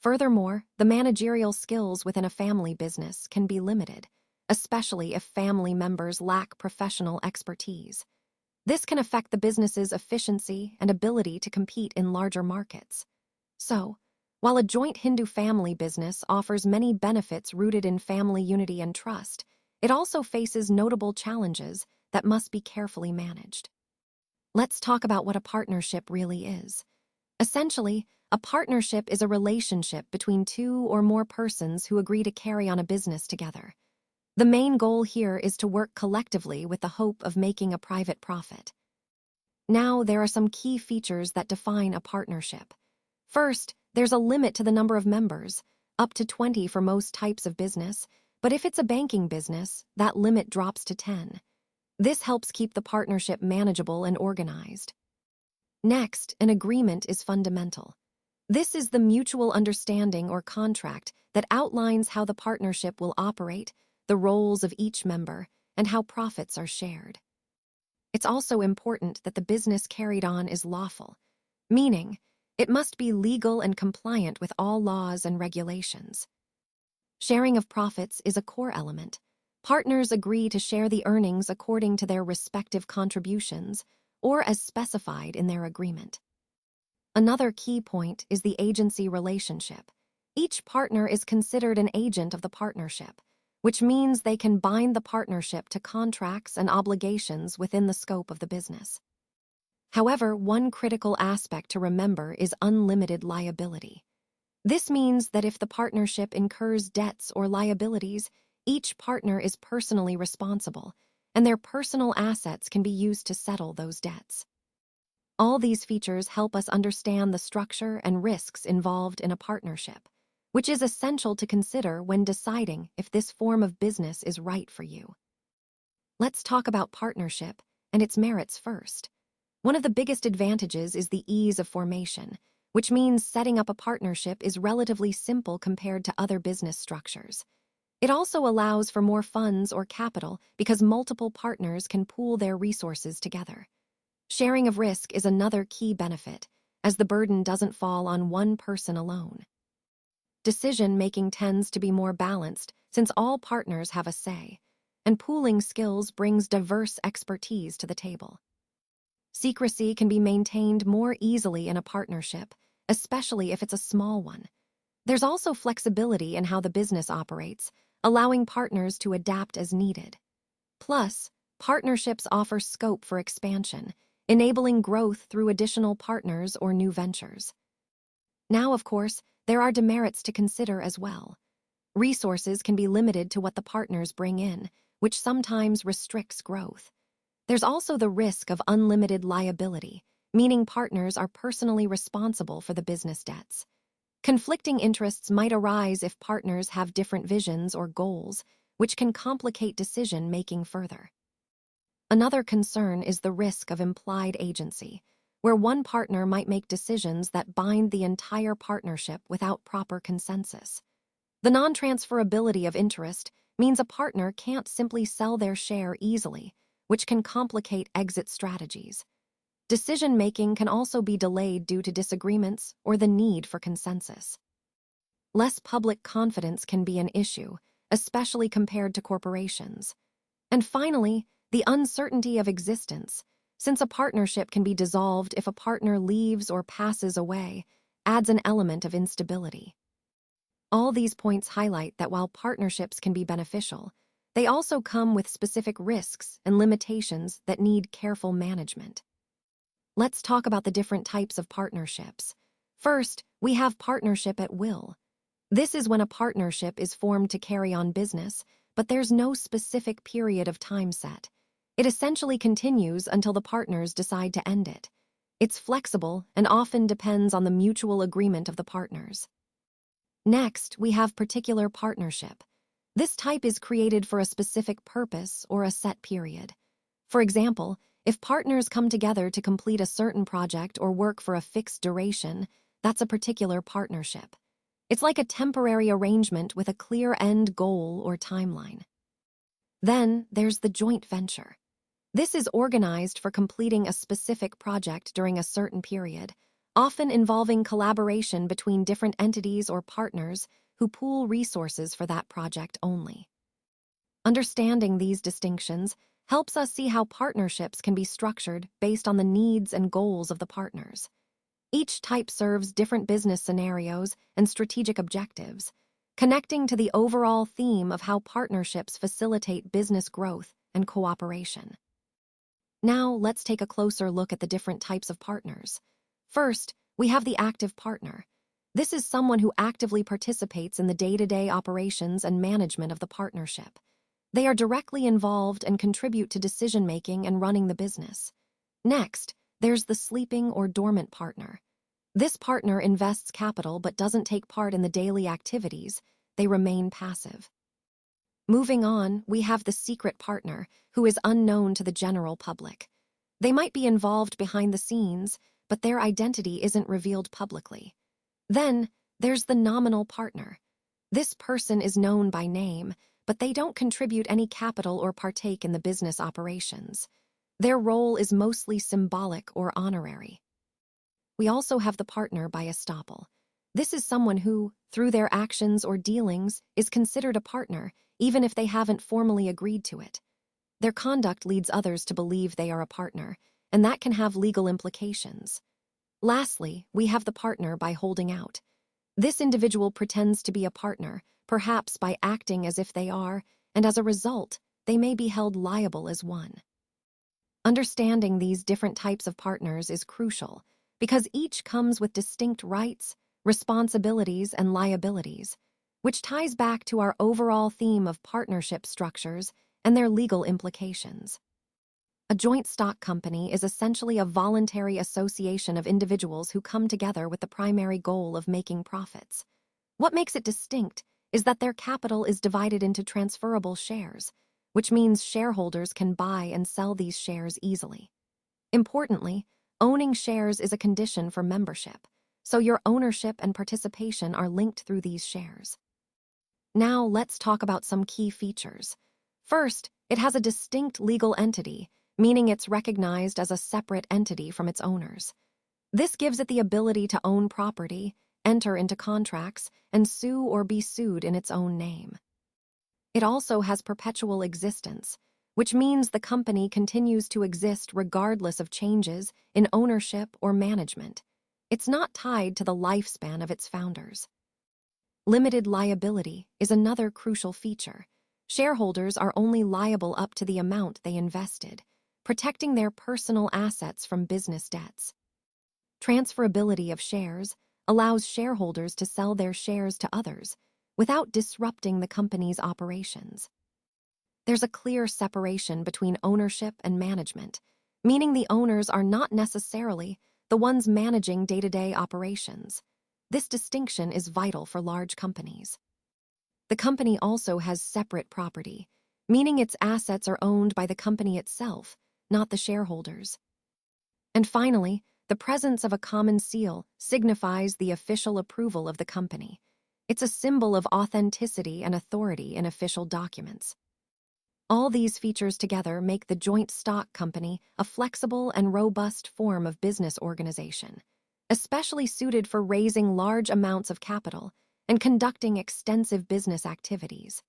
Furthermore, the managerial skills within a family business can be limited, especially if family members lack professional expertise. This can affect the business's efficiency and ability to compete in larger markets. So, while a joint Hindu family business offers many benefits rooted in family unity and trust, it also faces notable challenges that must be carefully managed. Let's talk about what a partnership really is. Essentially, a partnership is a relationship between two or more persons who agree to carry on a business together. The main goal here is to work collectively with the hope of making a private profit. Now, there are some key features that define a partnership. First, there's a limit to the number of members, up to 20 for most types of business, but if it's a banking business, that limit drops to 10. This helps keep the partnership manageable and organized. Next, an agreement is fundamental. This is the mutual understanding or contract that outlines how the partnership will operate, the roles of each member, and how profits are shared. It's also important that the business carried on is lawful, meaning it must be legal and compliant with all laws and regulations. Sharing of profits is a core element. Partners agree to share the earnings according to their respective contributions or as specified in their agreement. Another key point is the agency relationship. Each partner is considered an agent of the partnership, which means they can bind the partnership to contracts and obligations within the scope of the business. However, one critical aspect to remember is unlimited liability. This means that if the partnership incurs debts or liabilities, each partner is personally responsible, and their personal assets can be used to settle those debts. All these features help us understand the structure and risks involved in a partnership, which is essential to consider when deciding if this form of business is right for you. Let's talk about partnership and its merits first. One of the biggest advantages is the ease of formation, which means setting up a partnership is relatively simple compared to other business structures. It also allows for more funds or capital because multiple partners can pool their resources together. Sharing of risk is another key benefit, as the burden doesn't fall on one person alone. Decision-making tends to be more balanced since all partners have a say, and pooling skills brings diverse expertise to the table. Secrecy can be maintained more easily in a partnership, especially if it's a small one. There's also flexibility in how the business operates, allowing partners to adapt as needed. Plus, partnerships offer scope for expansion, enabling growth through additional partners or new ventures. Now, of course, there are demerits to consider as well. Resources can be limited to what the partners bring in, which sometimes restricts growth. There's also the risk of unlimited liability, meaning partners are personally responsible for the business debts. Conflicting interests might arise if partners have different visions or goals, which can complicate decision-making further. Another concern is the risk of implied agency, where one partner might make decisions that bind the entire partnership without proper consensus. The non-transferability of interest means a partner can't simply sell their share easily, which can complicate exit strategies. Decision-making can also be delayed due to disagreements or the need for consensus. Less public confidence can be an issue, especially compared to corporations. And finally, the uncertainty of existence, since a partnership can be dissolved if a partner leaves or passes away, adds an element of instability. All these points highlight that while partnerships can be beneficial, they also come with specific risks and limitations that need careful management. Let's talk about the different types of partnerships. First, we have partnership at will. This is when a partnership is formed to carry on business, but there's no specific period of time set. It essentially continues until the partners decide to end it. It's flexible and often depends on the mutual agreement of the partners. Next, we have particular partnership. This type is created for a specific purpose or a set period. For example, if partners come together to complete a certain project or work for a fixed duration, that's a particular partnership. It's like a temporary arrangement with a clear end goal or timeline. Then there's the joint venture. This is organized for completing a specific project during a certain period, often involving collaboration between different entities or partners who pool resources for that project only. Understanding these distinctions helps us see how partnerships can be structured based on the needs and goals of the partners. Each type serves different business scenarios and strategic objectives, connecting to the overall theme of how partnerships facilitate business growth and cooperation. Now, let's take a closer look at the different types of partners. First, we have the active partner. This is someone who actively participates in the day-to-day operations and management of the partnership. They are directly involved and contribute to decision-making and running the business. Next, there's the sleeping or dormant partner. This partner invests capital but doesn't take part in the daily activities. They remain passive. Moving on, we have the secret partner, who is unknown to the general public. They might be involved behind the scenes, but their identity isn't revealed publicly. Then, there's the nominal partner. This person is known by name, but they don't contribute any capital or partake in the business operations. Their role is mostly symbolic or honorary. We also have the partner by estoppel. This is someone who, through their actions or dealings, is considered a partner, even if they haven't formally agreed to it. Their conduct leads others to believe they are a partner, and that can have legal implications. Lastly, we have the partner by holding out. This individual pretends to be a partner, perhaps by acting as if they are, and as a result, they may be held liable as one. Understanding these different types of partners is crucial, because each comes with distinct rights, responsibilities, and liabilities, which ties back to our overall theme of partnership structures and their legal implications. A joint stock company is essentially a voluntary association of individuals who come together with the primary goal of making profits. What makes it distinct is that their capital is divided into transferable shares, which means shareholders can buy and sell these shares easily. Importantly, owning shares is a condition for membership, so your ownership and participation are linked through these shares. Now let's talk about some key features. First, it has a distinct legal entity, meaning it's recognized as a separate entity from its owners. This gives it the ability to own property, enter into contracts, and sue or be sued in its own name. It also has perpetual existence, which means the company continues to exist regardless of changes in ownership or management. It's not tied to the lifespan of its founders. Limited liability is another crucial feature. Shareholders are only liable up to the amount they invested, protecting their personal assets from business debts. Transferability of shares allows shareholders to sell their shares to others without disrupting the company's operations. There's a clear separation between ownership and management, meaning the owners are not necessarily the ones managing day-to-day operations. This distinction is vital for large companies. The company also has separate property, meaning its assets are owned by the company itself, not the shareholders. And finally, the presence of a common seal signifies the official approval of the company. It's a symbol of authenticity and authority in official documents. All these features together make the joint stock company a flexible and robust form of business organization, especially suited for raising large amounts of capital and conducting extensive business activities.